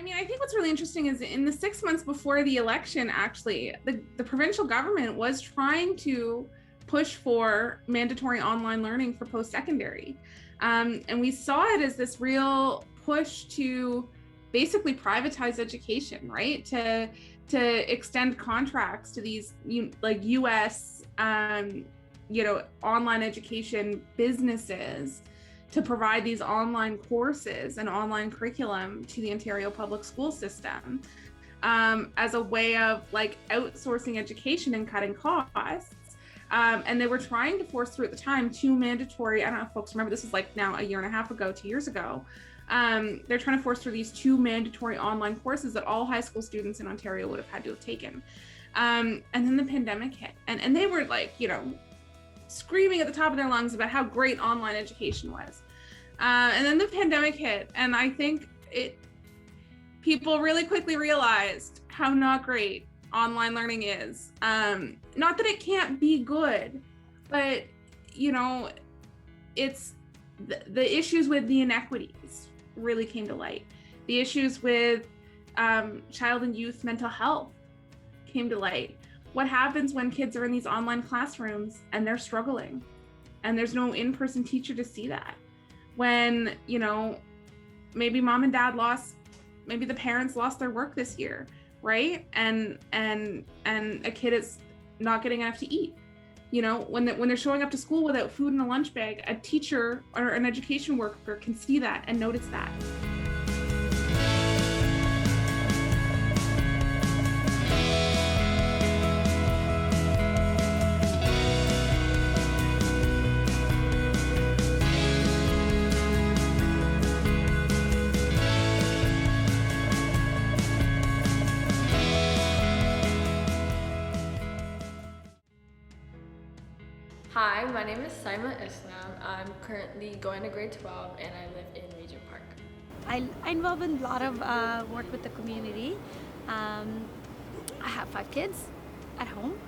mean, I think what's really interesting is in the 6 months before the election, actually, the provincial government was trying to push for mandatory online learning for post-secondary. And we saw it as this real push to basically privatize education, right? To extend contracts to these like US, online education businesses to provide these online courses and online curriculum to the Ontario public school system as a way of like outsourcing education and cutting costs. And they were trying to force through at the time 2 mandatory, I don't know if folks remember, this was like now a year and a half ago, 2 years ago. They're trying to force through these 2 mandatory online courses that all high school students in Ontario would have had to have taken. And then the pandemic hit, and they were like, screaming at the top of their lungs about how great online education was. And then the pandemic hit, and I think people really quickly realized how not great online learning is. Not that it can't be good, but it's the issues with the inequities really came to light. The issues with child and youth mental health came to light. What happens when kids are in these online classrooms and they're struggling and there's no in-person teacher to see that? When, maybe mom and dad maybe the parents lost their work this year, right? And a kid is not getting enough to eat. When they're showing up to school without food in a lunch bag, a teacher or an education worker can see that and notice that. Hi, my name is Saima. I'm currently going to grade 12 and I live in Regent Park. I involve in a lot of work with the community. I have 5 kids at home.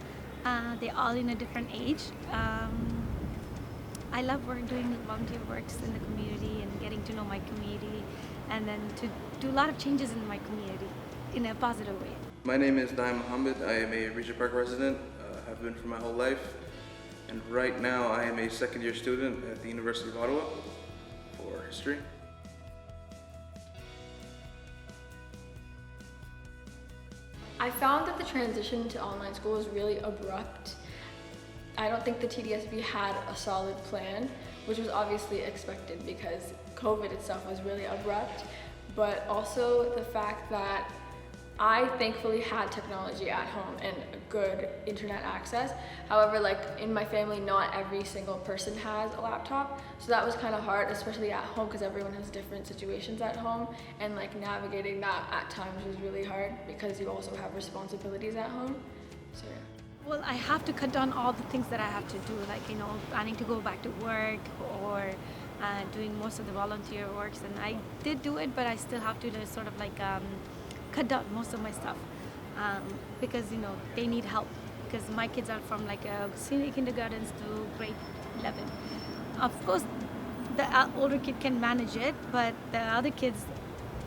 They're all in a different age. I love doing volunteer works in the community and getting to know my community, and then to do a lot of changes in my community in a positive way. My name is Daiem. I am a Regent Park resident, have been for my whole life. And right now I am a second-year student at the University of Ottawa for history. I found that the transition to online school was really abrupt. I don't think the TDSB had a solid plan, which was obviously expected because COVID itself was really abrupt, but also the fact that I thankfully had technology at home and a good internet access. However, like in my family, not every single person has a laptop. So that was kind of hard, especially at home, because everyone has different situations at home. And like navigating that at times was really hard because you also have responsibilities at home. So yeah. Well, I have to cut down all the things that I have to do, like, planning to go back to work or doing most of the volunteer works. And I did do it, but I still have to sort of like cut down most of my stuff because they need help, because my kids are from like senior kindergartens to grade 11. Of course the older kid can manage it, but the other kids,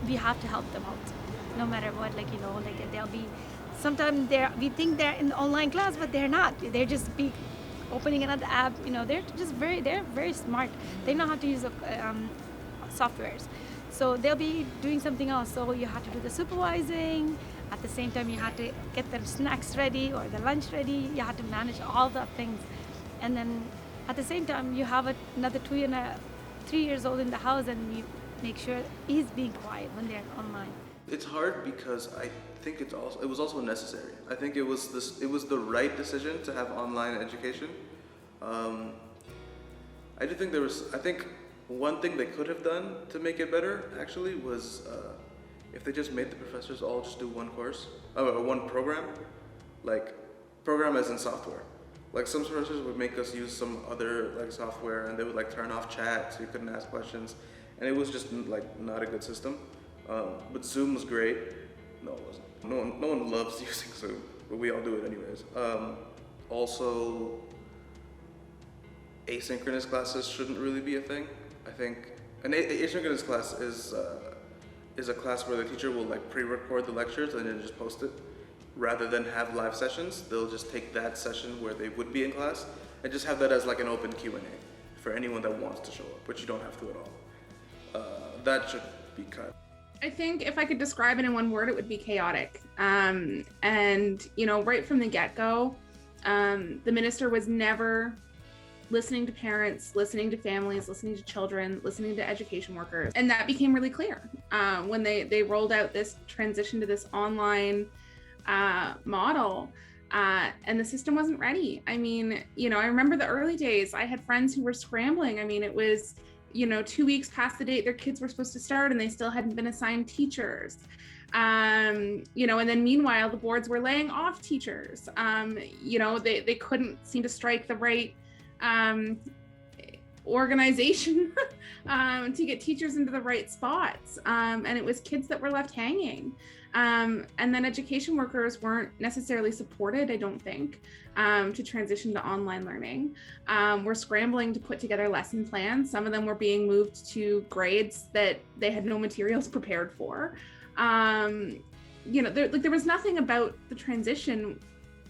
we have to help them out no matter what. They'll be sometimes we think they're in the online class, but they're not. They're just be opening another app. They're very smart. They know how to use softwares. So they'll be doing something else. So you have to do the supervising. At the same time, you have to get their snacks ready or the lunch ready. You have to manage all the things. And then at the same time, you have another 2 and 3 years old in the house, and you make sure he's being quiet when they're online. It's hard because I think it was also necessary. I think it was the right decision to have online education. I think one thing they could have done to make it better actually was if they just made the professors all just do one course, one program, like program as in software. Like some professors would make us use some other like software, and they would like turn off chat so you couldn't ask questions, and it was just like not a good system. But Zoom was great. No, it wasn't. No one loves using Zoom, but we all do it anyways. Also, asynchronous classes shouldn't really be a thing. I think an asynchronous class is is a class where the teacher will like pre-record the lectures and then just post it. Rather than have live sessions, they'll just take that session where they would be in class and just have that as like an open Q&A for anyone that wants to show up, which you don't have to at all. That should be cut. I think if I could describe it in one word, it would be chaotic. And, you know, right from the get-go, the minister was never listening to parents, listening to families, listening to children, listening to education workers. And that became really clear when they rolled out this transition to this online model, and the system wasn't ready. I mean, you know, I remember the early days. I had friends who were scrambling. I mean, it was, you know, 2 weeks past the date their kids were supposed to start and they still hadn't been assigned teachers. You know, and then meanwhile, the boards were laying off teachers. You know, they couldn't seem to strike the right organization to get teachers into the right spots. And it was kids that were left hanging. And then education workers weren't necessarily supported, I don't think, to transition to online learning. We're scrambling to put together lesson plans. Some of them were being moved to grades that they had no materials prepared for. You know, there was nothing about the transition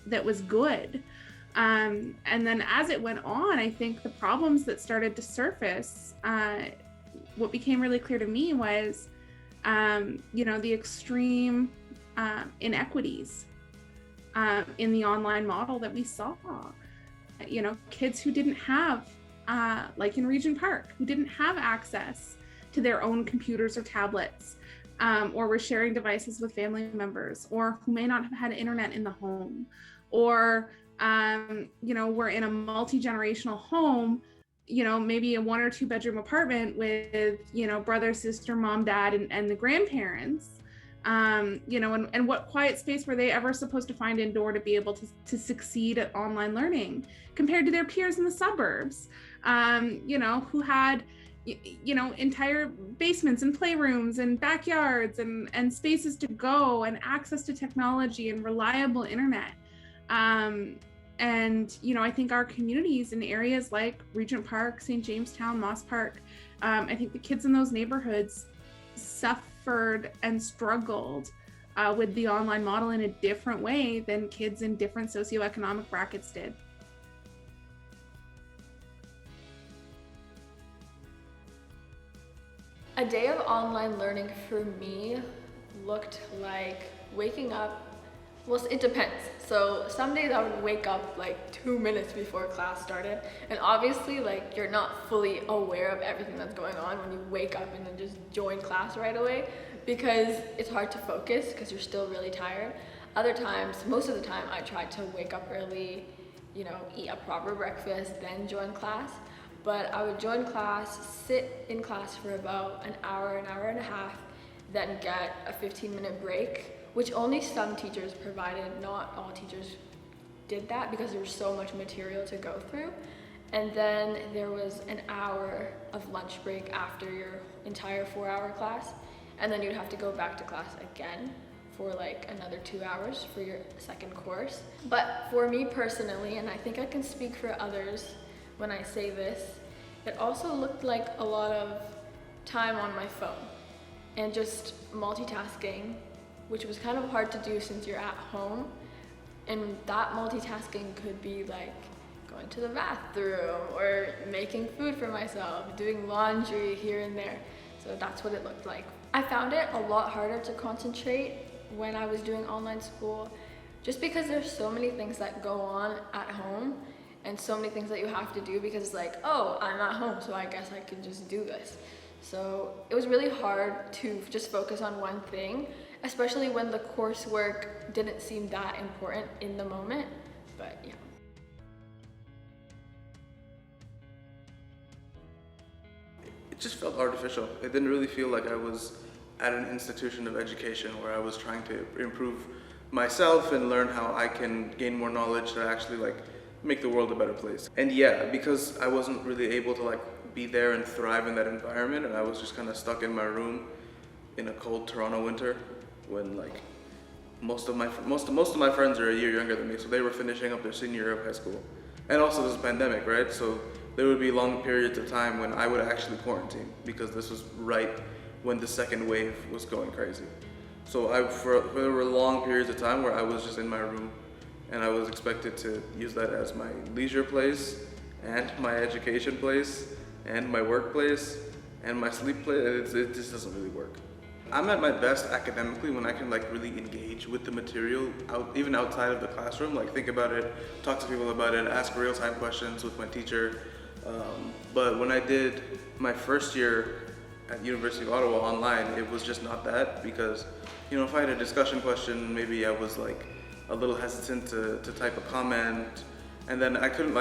that was good. And then as it went on, I think the problems that started to surface, what became really clear to me was, you know, the extreme inequities in the online model that we saw. You know, kids who didn't have, like in Regent Park, who didn't have access to their own computers or tablets, or were sharing devices with family members, or who may not have had internet in the home, or you know, were in a multi-generational home, you know, maybe a 1 or 2 bedroom apartment with, you know, brother, sister, mom, dad, and the grandparents, you know, and what quiet space were they ever supposed to find indoor to be able to succeed at online learning compared to their peers in the suburbs, you know, who had, you know, entire basements and playrooms and backyards and spaces to go and access to technology and reliable internet. And, you know, I think our communities in areas like Regent Park, St. Jamestown, Moss Park, I think the kids in those neighborhoods suffered and struggled with the online model in a different way than kids in different socioeconomic brackets did. A day of online learning for me looked like waking up. Well, it depends. So some days I would wake up like 2 minutes before class started. And obviously, like, you're not fully aware of everything that's going on when you wake up and then just join class right away, because it's hard to focus because you're still really tired. Other times, most of the time, I tried to wake up early, you know, eat a proper breakfast, then join class. But I would join class, sit in class for about an hour and a half, then get a 15-minute break, which only some teachers provided. Not all teachers did that because there was so much material to go through. And then there was an hour of lunch break after your entire 4-hour class. And then you'd have to go back to class again for like another 2 hours for your second course. But for me personally, and I think I can speak for others when I say this, it also looked like a lot of time on my phone and just multitasking, which was kind of hard to do since you're at home. And that multitasking could be like going to the bathroom or making food for myself, doing laundry here and there. So that's what it looked like. I found it a lot harder to concentrate when I was doing online school, just because there's so many things that go on at home and so many things that you have to do, because it's like, oh, I'm at home, so I guess I can just do this. So it was really hard to just focus on one thing, especially when the coursework didn't seem that important in the moment, but yeah. It just felt artificial. It didn't really feel like I was at an institution of education where I was trying to improve myself and learn how I can gain more knowledge to actually like make the world a better place. And yeah, because I wasn't really able to like be there and thrive in that environment, and I was just kind of stuck in my room in a cold Toronto winter when like most of my friends are a year younger than me, so they were finishing up their senior year of high school. And also this is a pandemic, right? So there would be long periods of time when I would actually quarantine, because this was right when the second wave was going crazy. So there were long periods of time where I was just in my room, and I was expected to use that as my leisure place, and my education place, and my workplace, and my sleep place. It just doesn't really work. I'm at my best academically when I can really engage with the material even outside of the classroom, think about it, talk to people about it, ask real-time questions with my teacher. But when I did my first year at University of Ottawa online, it was just not that, because if I had a discussion question, maybe I was a little hesitant to type a comment, and then I couldn't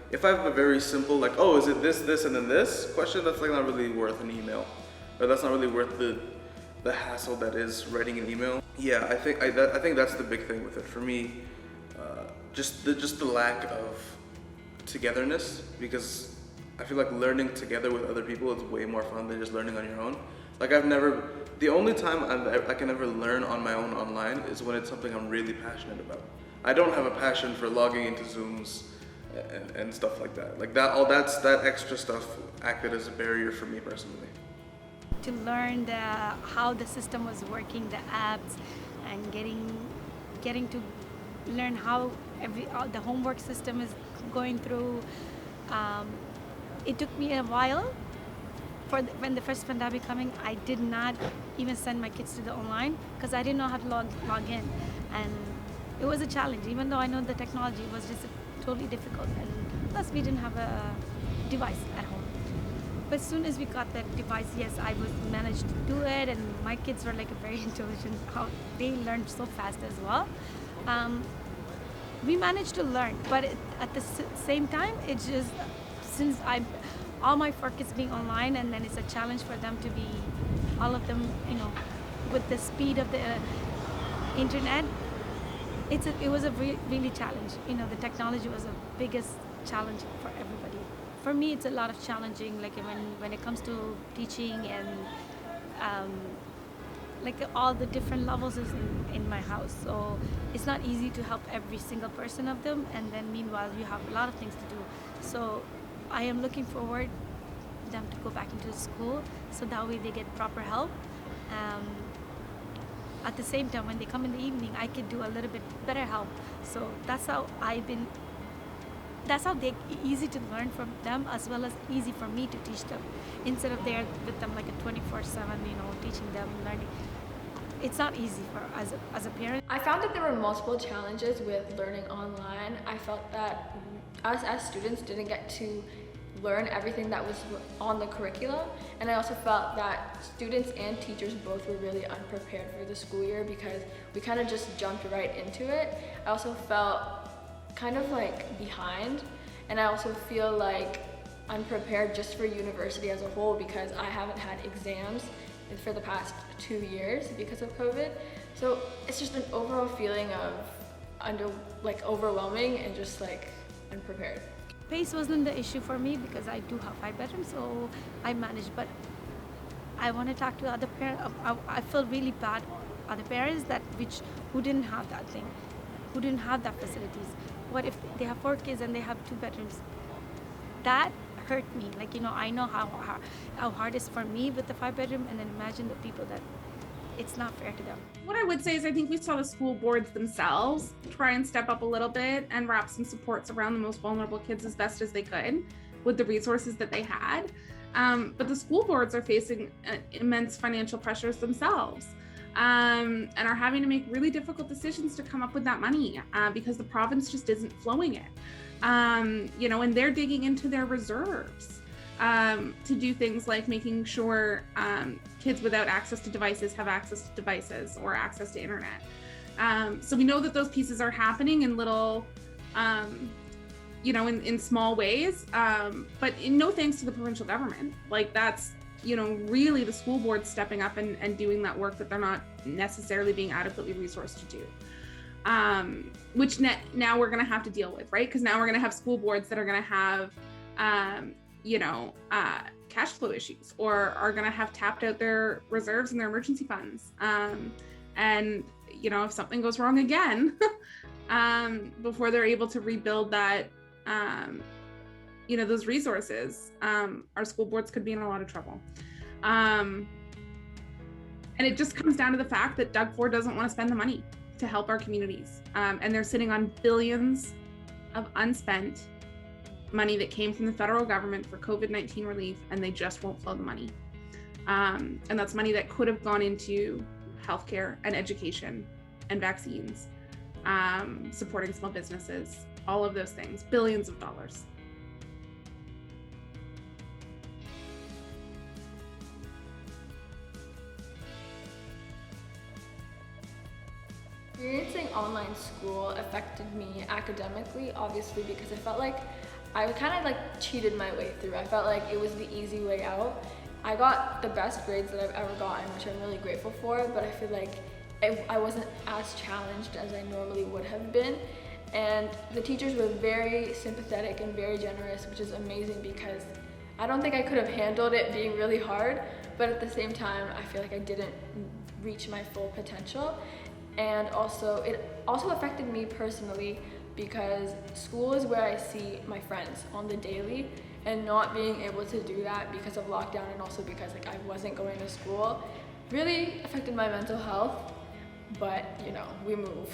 if I have a very simple oh, is it this, and then this question, that's not really worth an email, or that's not really worth the hassle that is writing an email. Yeah, I think that's the big thing with it for me. Just the lack of togetherness, because I feel like learning together with other people is way more fun than just learning on your own. The only time I can ever learn on my own online is when it's something I'm really passionate about. I don't have a passion for logging into Zooms and stuff like that. That extra stuff acted as a barrier for me personally. To learn how the system was working, the apps, and getting to learn how the homework system is going through. It took me a while. When the first pandemic coming, I did not even send my kids to the online because I didn't know how to log in, and it was a challenge. Even though I know the technology, was just totally difficult, and plus we didn't have a device at home. But as soon as we got that device, yes, I managed to do it, and my kids were very intelligent. How they learned so fast as well. We managed to learn, but at the same time, it's just since all my work is being online, and then it's a challenge for them to be, all of them, with the speed of the internet. It was a really challenge. The technology was the biggest challenge for everybody. For me, it's a lot of challenging, when it comes to teaching and all the different levels is in my house. So it's not easy to help every single person of them, and then meanwhile you have a lot of things to do. So I am looking forward them to go back into school, so that way they get proper help. At the same time, when they come in the evening, I could do a little bit better help. So that's how they're easy to learn from them, as well as easy for me to teach them, instead of there with them a 24/7, teaching them, learning. It's not easy for as a parent. I found that there were multiple challenges with learning online. I felt that us as students didn't get to learn everything that was on the curriculum, and I also felt that students and teachers both were really unprepared for the school year because we kind of just jumped right into it. I also felt kind of behind, and I also feel unprepared just for university as a whole because I haven't had exams for the past 2 years because of COVID. So it's just an overall feeling of overwhelming and just unprepared. Pace wasn't the issue for me because I do have 5 bedrooms, so I managed. But I want to talk to other parents. I feel really bad other parents who didn't have that thing, who didn't have that facilities. What if they have 4 kids and they have 2 bedrooms? That hurt me. I know how hard it is for me with the 5 bedroom, and then imagine the people that it's not fair to them. What I would say is I think we saw the school boards themselves try and step up a little bit and wrap some supports around the most vulnerable kids as best as they could with the resources that they had. But the school boards are facing immense financial pressures themselves, and are having to make really difficult decisions to come up with that money because the province just isn't flowing it. And they're digging into their reserves to do things like making sure kids without access to devices have access to devices or access to internet. So we know that those pieces are happening in little, in small ways, but no thanks to the provincial government. That's, really the school board stepping up and doing that work that they're not necessarily being adequately resourced to do. Which now we're going to have to deal with, right? Because now we're going to have school boards that are going to have, cash flow issues, or are going to have tapped out their reserves and their emergency funds. And, if something goes wrong again, before they're able to rebuild that, those resources, our school boards could be in a lot of trouble. And it just comes down to the fact that Doug Ford doesn't want to spend the money to help our communities. And they're sitting on billions of unspent money that came from the federal government for COVID-19 relief, and they just won't flow the money. And that's money that could have gone into healthcare and education and vaccines, supporting small businesses, all of those things, billions of dollars. Experiencing online school affected me academically, obviously, because I felt like I kind of like cheated my way through. I felt like it was the easy way out. I got the best grades that I've ever gotten, which I'm really grateful for, but I feel like I wasn't as challenged as I normally would have been. And the teachers were very sympathetic and very generous, which is amazing because I don't think I could have handled it being really hard, but at the same time, I feel like I didn't reach my full potential. And also, it also affected me personally because school is where I see my friends on the daily, and not being able to do that because of lockdown and also because like I wasn't going to school really affected my mental health. But you know, we move.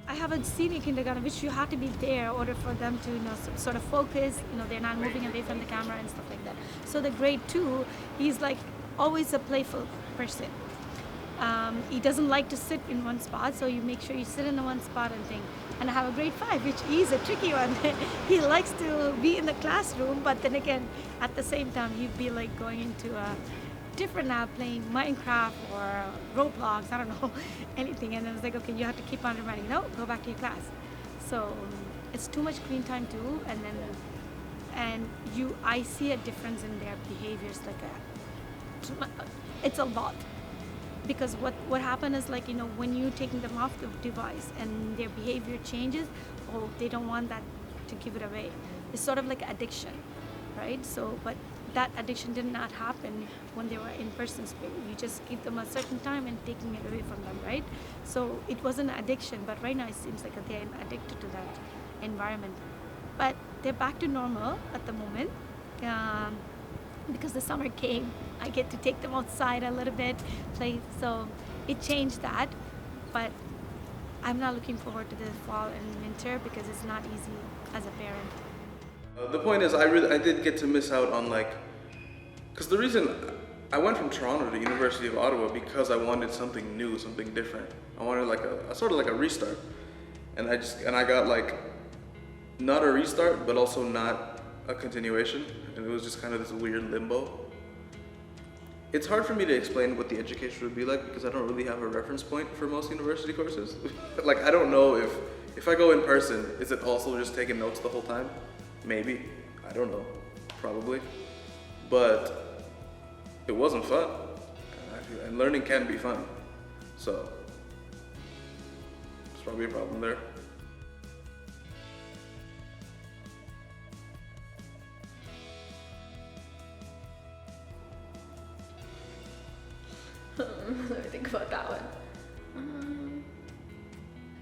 I have a senior kindergarten which you have to be there in order for them to, you know, sort of focus. You know, they're not moving away from the camera and stuff like that. So the grade 2, he's like always a playful person. He doesn't like to sit in one spot, so you make sure you sit in the one spot and think. And I have a grade 5, which is a tricky one. He likes to be in the classroom, but then again, at the same time, you'd be like going into a different app, playing Minecraft or Roblox, I don't know, anything. And I was like, okay, you have to keep on reminding, no, go back to your class. So it's too much screen time too, I see a difference in their behaviors, it's a lot. Because what happened is, like, you know, when you're taking them off the device and their behavior changes, they don't want that to give it away. It's sort of like addiction, right? So, but that addiction did not happen when they were in person space. You just give them a certain time and taking it away from them, right? So it wasn't an addiction, but right now it seems like they're addicted to that environment. But they're back to normal at the moment. Because the summer came, I get to take them outside a little bit, play, so it changed that, but I'm not looking forward to the fall and winter because it's not easy as a parent. The point is, I did get to miss out on, like, because the reason I went from Toronto to University of Ottawa because I wanted something new, something different. I wanted like a sort of like a restart, and I got like not a restart, but also not a continuation, and it was just kind of this weird limbo. It's hard for me to explain what the education would be like because I don't really have a reference point for most university courses. Like, I don't know if I go in person, is it also just taking notes the whole time? Maybe, I don't know, probably. But it wasn't fun, and learning can be fun, so there's probably a problem there. Let me think about that one.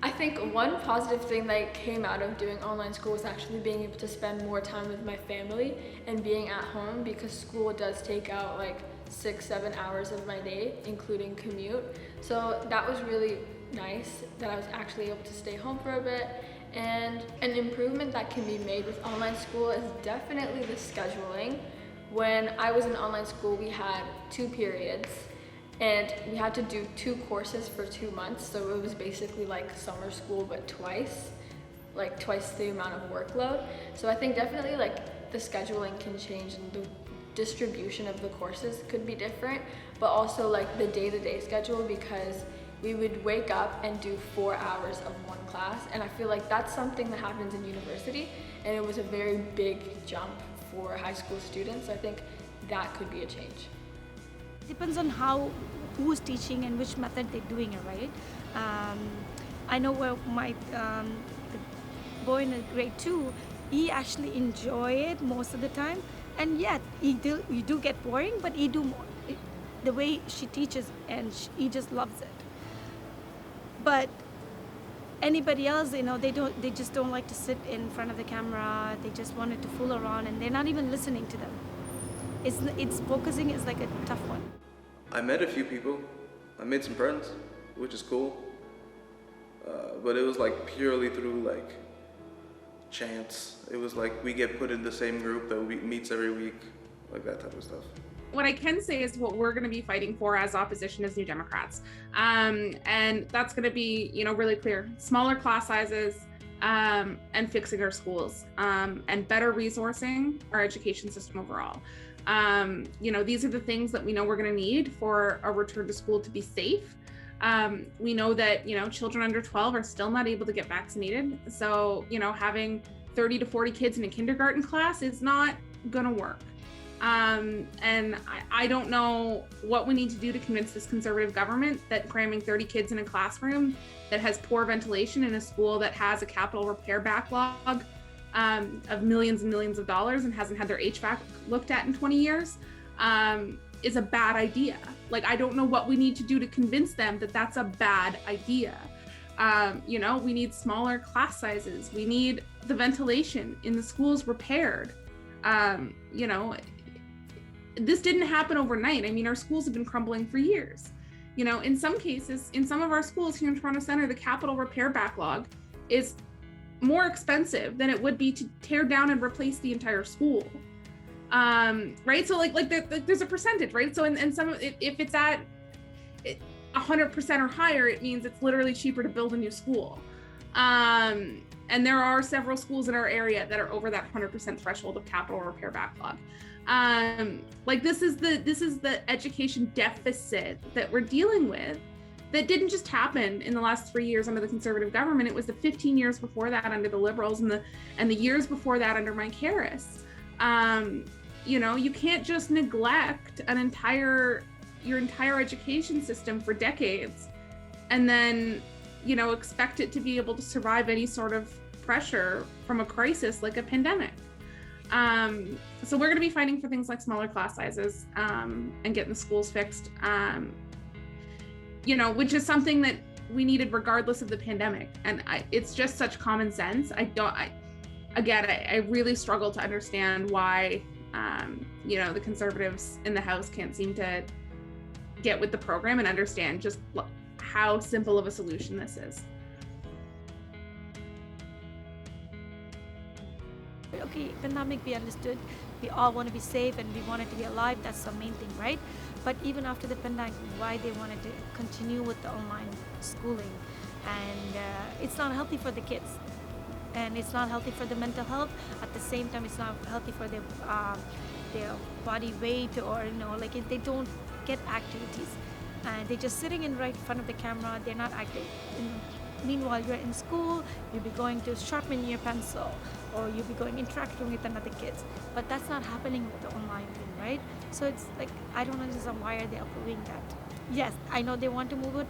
I think one positive thing that came out of doing online school was actually being able to spend more time with my family and being at home, because school does take out like 6-7 hours of my day, including commute. So that was really nice that I was actually able to stay home for a bit. And an improvement that can be made with online school is definitely the scheduling. When I was in online school, we had 2 periods. And we had to do 2 courses for 2 months, so it was basically like summer school, but twice the amount of workload. So I think definitely like the scheduling can change and the distribution of the courses could be different, but also like the day-to-day schedule, because we would wake up and do 4 hours of one class, and I feel like that's something that happens in university, and it was a very big jump for high school students. So I think that could be a change. Depends on who's teaching and which method they're doing it, right? I know where my the boy in grade 2, he actually enjoy it most of the time, and yet you do get boring, but he do more. The way she teaches, and he just loves it. But anybody else, you know, they just don't like to sit in front of the camera. They just wanted to fool around, and they're not even listening to them. It's focusing is like a tough one. I met a few people I made some friends, which is cool. But it was like purely through like chance. It was like we get put in the same group that meets every week, like that type of stuff. What I can say is what we're going to be fighting for as opposition as New Democrats. And that's going to be, really clear. Smaller class sizes and fixing our schools and better resourcing our education system overall. These are the things that we know we're going to need for a return to school to be safe. We know that, children under 12 are still not able to get vaccinated. So, having 30 to 40 kids in a kindergarten class is not going to work. And I don't know what we need to do to convince this conservative government that cramming 30 kids in a classroom that has poor ventilation in a school that has a capital repair backlog of millions and millions of dollars and hasn't had their HVAC looked at in 20 years is a bad idea. Like, I don't know what we need to do to convince them that that's a bad idea. We need smaller class sizes. We need the ventilation in the schools repaired. This didn't happen overnight. I mean, our schools have been crumbling for years. In some cases, in some of our schools here in Toronto Centre, the capital repair backlog is more expensive than it would be to tear down and replace the entire school. Right? So there's a percentage, right? So and some, if it's at 100% or higher, it means it's literally cheaper to build a new school. And there are several schools in our area that are over that 100% threshold of capital repair backlog. This is the education deficit that we're dealing with that didn't just happen in the last 3 years under the Conservative government. It was the 15 years before that under the Liberals and the years before that under Mike Harris. You can't just neglect your entire education system for decades and then, expect it to be able to survive any sort of pressure from a crisis like a pandemic. So we're going to be fighting for things like smaller class sizes and getting the schools fixed, which is something that we needed regardless of the pandemic. And it's just such common sense. I really struggle to understand why, the Conservatives in the House can't seem to get with the program and understand just how simple of a solution this is. Okay, pandemic, we understood. We all want to be safe and we wanted to be alive. That's the main thing, right? But even after the pandemic, why they wanted to continue with the online schooling, and it's not healthy for the kids, and it's not healthy for the mental health. At the same time, it's not healthy for their body weight, or if they don't get activities, and they're just sitting in right in front of the camera. They're not active. Meanwhile, you're in school, you'll be going to sharpen your pencil, or you'll be going interacting with another kids. But that's not happening with the online thing, right? So it's like, I don't understand why are they approving that. Yes, I know they want to move it.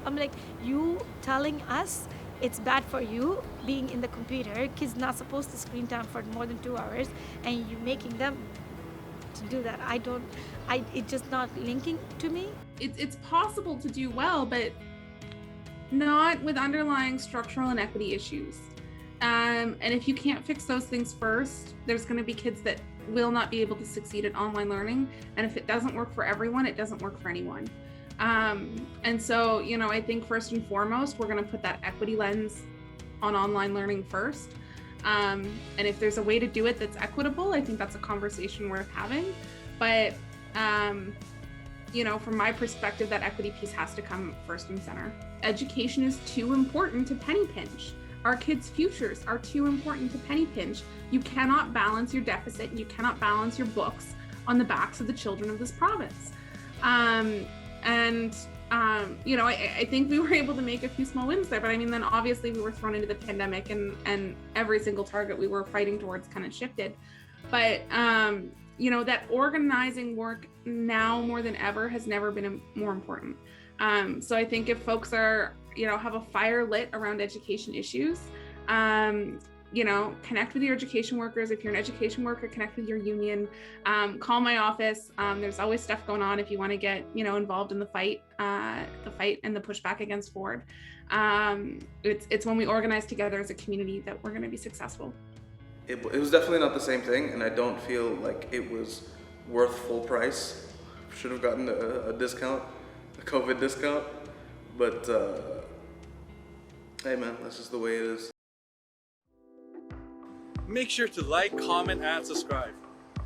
I'm like, you telling us it's bad for you being in the computer, kids not supposed to screen time for more than 2 hours, and you making them to do that. It's just not linking to me. It's possible to do well, but not with underlying structural inequity issues. And if you can't fix those things first, there's going to be kids that will not be able to succeed at online learning. And if it doesn't work for everyone, it doesn't work for anyone. And so, I think first and foremost, we're going to put that equity lens on online learning first. And if there's a way to do it that's equitable, I think that's a conversation worth having. But, from my perspective, that equity piece has to come first and center. Education is too important to penny pinch. Our kids' futures are too important to penny pinch. You cannot balance your deficit, and you cannot balance your books on the backs of the children of this province. I think we were able to make a few small wins there, but then obviously we were thrown into the pandemic and every single target we were fighting towards kind of shifted. But, that organizing work now more than ever has never been more important. So I think if folks are, have a fire lit around education issues, connect with your education workers. If you're an education worker, connect with your union, call my office. There's always stuff going on if you want to get, involved in the fight and the pushback against Ford. It's when we organize together as a community that we're going to be successful. It was definitely not the same thing, and I don't feel like it was worth full price. Should have gotten a discount. COVID discount. But hey man, that's just the way it is. Make sure to like, comment, and subscribe.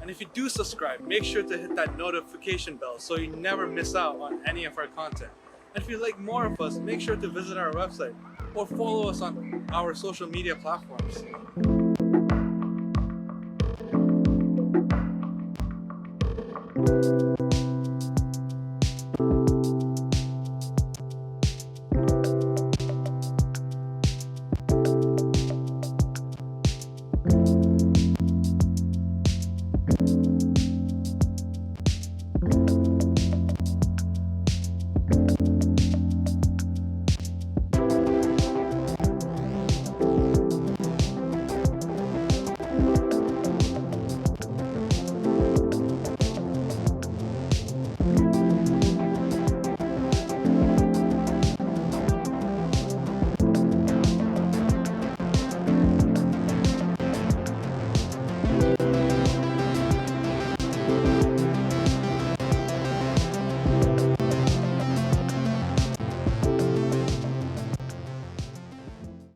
And if you do subscribe, make sure to hit that notification bell so you never miss out on any of our content. And if you like more of us, make sure to visit our website or follow us on our social media platforms.